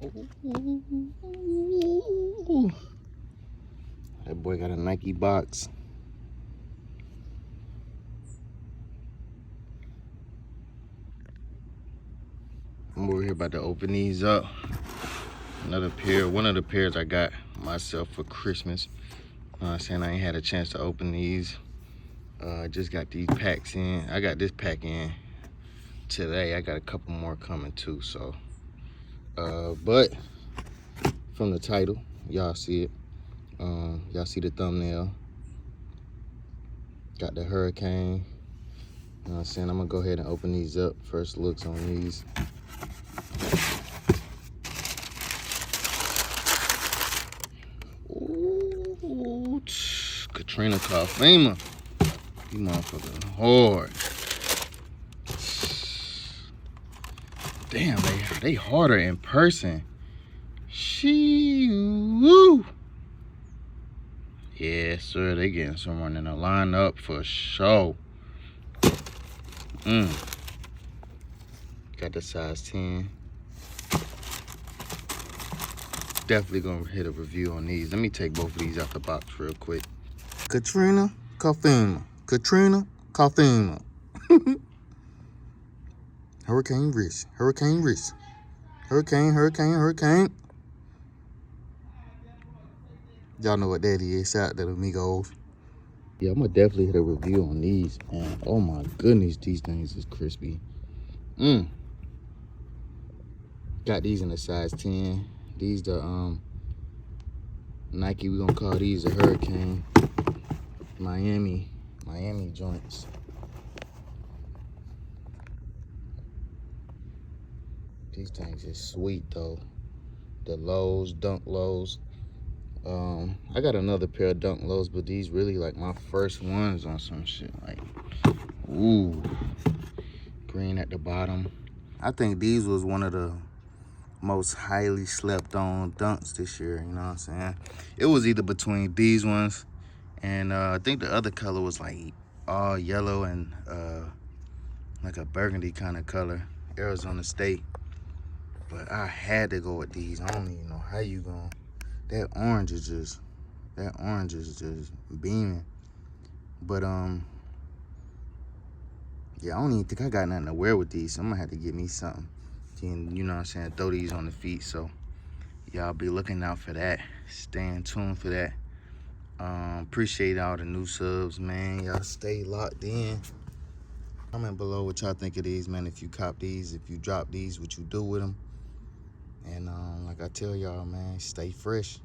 Ooh. That boy got a Nike box. I'm over here about to open these up. Another pair, one of the pairs I got myself for Christmas. I'm saying I ain't had a chance to open these. I just got these packs in. I got this pack in today. I got a couple more coming too, so. But from the title, y'all see it. Y'all see the thumbnail. Got the hurricane. You know what I'm saying? I'm gonna go ahead and open these up. First looks on these. Ooh, Katrina Kalfema. You motherfucking hard. Damn, they harder in person. Woo. Yeah, sir, they getting someone in the lineup for sure. Got the size 10. Definitely gonna hit a review on these. Let me take both of these out the box real quick. Katrina Kalfema. Katrina Kalfema. Hurricane Rich. Hurricane Rich. Hurricane. Y'all know what that is. Shout out to the amigos. Yeah, I'm gonna definitely hit a review on these, man. Oh my goodness, these things is crispy. Got these in a size 10. These the Nike, we gonna call these a Hurricane. Miami joints. These things is sweet though. The lows, dunk lows. I got another pair of dunk lows, but these really like my first ones on some shit. Like, ooh, green at the bottom. I think these was one of the most highly slept on dunks this year, you know what I'm saying? It was either between these ones and I think the other color was like all yellow and like a burgundy kind of color, Arizona State. But I had to go with these. I don't even know how you going. That orange is just beaming. But yeah, I don't even think I got nothing to wear with these, so I'm gonna have to get me something. Then, you know what I'm saying, throw these on the feet. So y'all be looking out for that. Staying tuned for that. Appreciate all the new subs, man. Y'all stay locked in. Comment below what y'all think of these, man. If you cop these, if you drop these, what you do with them. And like I tell y'all, man, stay fresh.